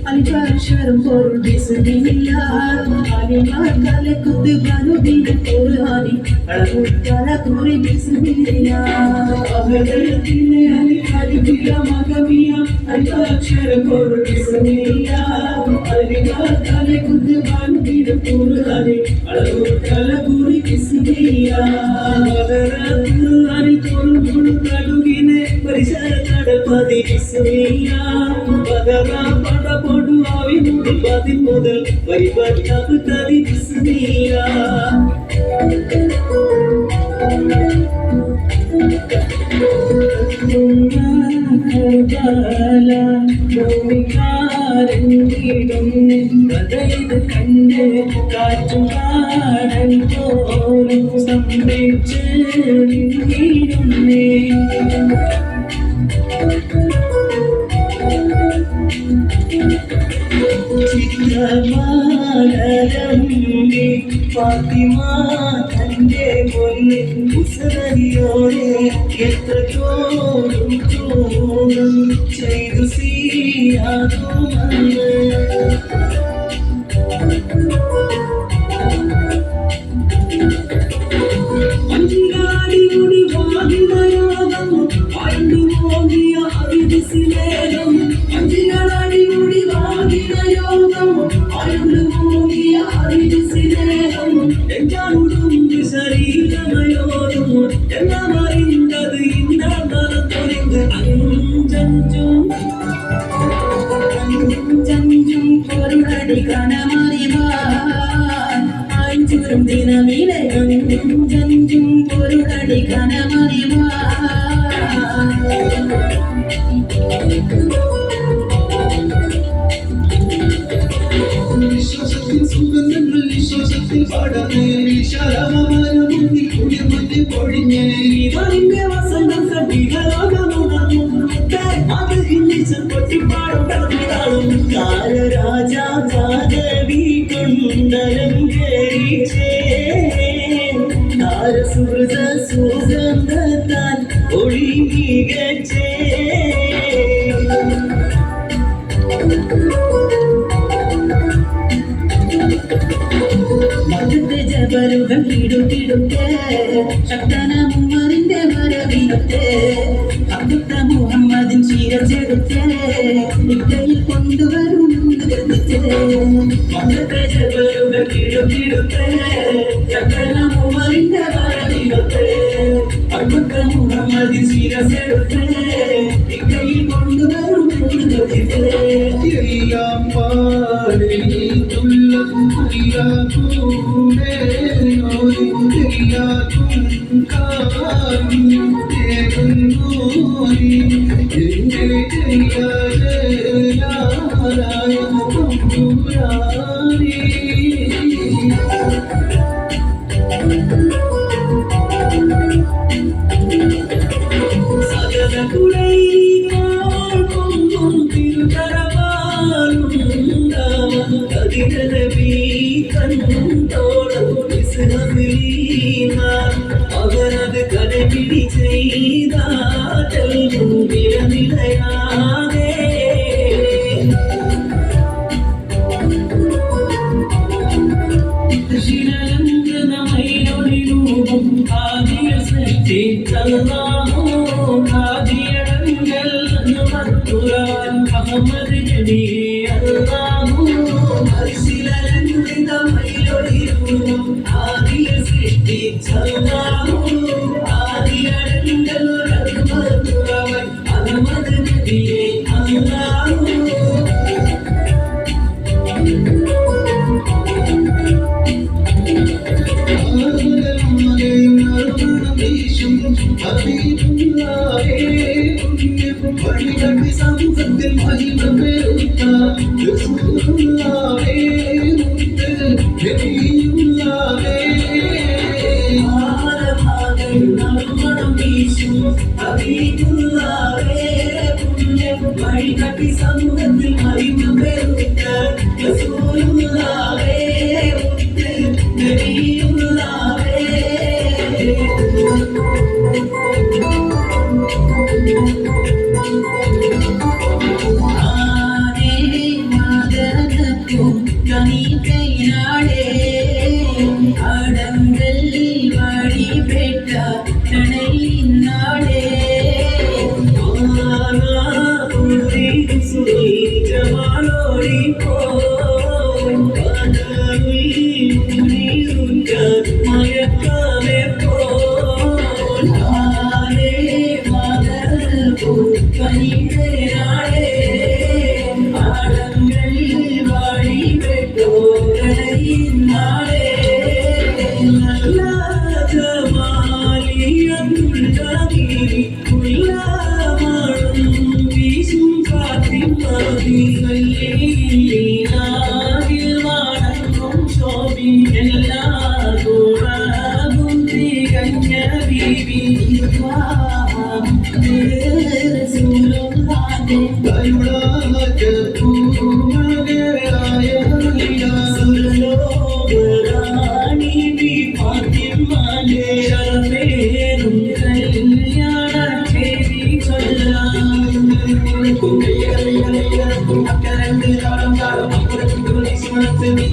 Albaşarım por bismillah Halimar kale kutu banu bin Qur'ani Alakala kuri bismillah Ahadar dine ali khalbiya magamiya Albaşarım por bismillah Halimar kale kutu banu bin Qur'ani Alakala kuri bismillah Ahadar Qur'ani korun kalugine parisara kadapadi bismillah Badara pada podu avi mudu padi modal varibat kaptadi bismillah Karbala ഭൂമികാരങ്ങിടും കഥയത് കണ്ട് കാറ്റുകാടൻ പോലും സംഭവിച്ച് നിന്നിടുന്നേ ചിത്രമാലരമ്പി ഫാത്തിമ തന്റെ മുന്നിൽ ഉസരയോടെ എത്ര ചോറും ചോറും ചെയ്തു സീയാകുമെന്ന് അഞ്ചാടിയുടെ വാഹിമയോഗം ആണ്ടു മോദിയ അതിഥിസിലേകം അഞ്ചാടിയുടെ വാഹിമയോഗം ആണ്ടു മോദിയ അതിഥിസിലേകം എല്ലാവരും ശരീരമയോരും എല്ലാം അറിന്തത് ഇന്ന മറത്തൊരിന്ത് അഞ്ചഞ്ചും പൊരുടടി കണമറിവാൻ അഞ്ചും ദിനമിലെ അഞ്ചഞ്ചും പൊരുടടി കണമറിവാൻ വിശ്വാസത്തിൽ സുഗന്ധങ്ങൾ വിശ്വാസത്തിൽ പാടാതെ വിശാലമാനമുന്നി കുളിർമഞ്ഞ് പൊഴിഞ്ഞ് ഇതറിന്റെ വസന്തം കട്ടികളാകുന്നു അത് ഹിന്ദിച്ച് പൊട്ടിപ്പാടും കാലരാജാ കാതവി കൊണ്ടരം കേറിച്ചേ കാലസുഹൃത സുഗന്ധത്താൽ ഒളി മികച്ചേ മതത്തെ ജബലുകൾ കിടുകിടുക്കെ ശക്തനമുമ്മറിന്റെ വരവിടുത്തെ അബ്ദുത്ത മുഹമ്മദിൻ ശിരച്ചെടുത്തെ ഇക്കയിൽ കൊണ്ടുവരും മതത്തെ ജബലുകൾ കിടുകിടുക്കെ ശക്തനമുമ്മറിന്റെ വരവിടുത്തെ അബ്ദുത്ത മുഹമ്മദിൻ ശിരച്ചെടുത്തെ ഇക്കയിൽ കൊണ്ടുവരും എല്ലാം പാടിയിട്ടുള്ള അവനത് കടപിടി ചെയ്താൽ നിലനിലയാകെ ശിലലങ്കനമൈനൊളിരൂപം ആദിയ സൃഷ്ടിച്ചല്ലാഹു ആദിയടങ്കൽ മത്തുറാൻ അഹമ്മദ് നബി അല്ലാഹു ശിലലങ്കനമൈനൊളിരൂപം ആദിയ സൃഷ്ടിച്ചല്ലാഹു ആദിയടങ്കൽ മത്തുറാൻ അഹമ്മദ് നബി അല്ലാഹു സംസത്തിൽ മഹിമ പേരുത്ത റസൂലുള്ളാഹേ കരുണാക പൂമകയായ സുരലോകറാണി ഫാത്തിമലേ ശരമേറും കല്യാണ ചേരി ചൊല്ലാം അക്കരണ്ട് കാലം കാലം സുമത്ത് നീ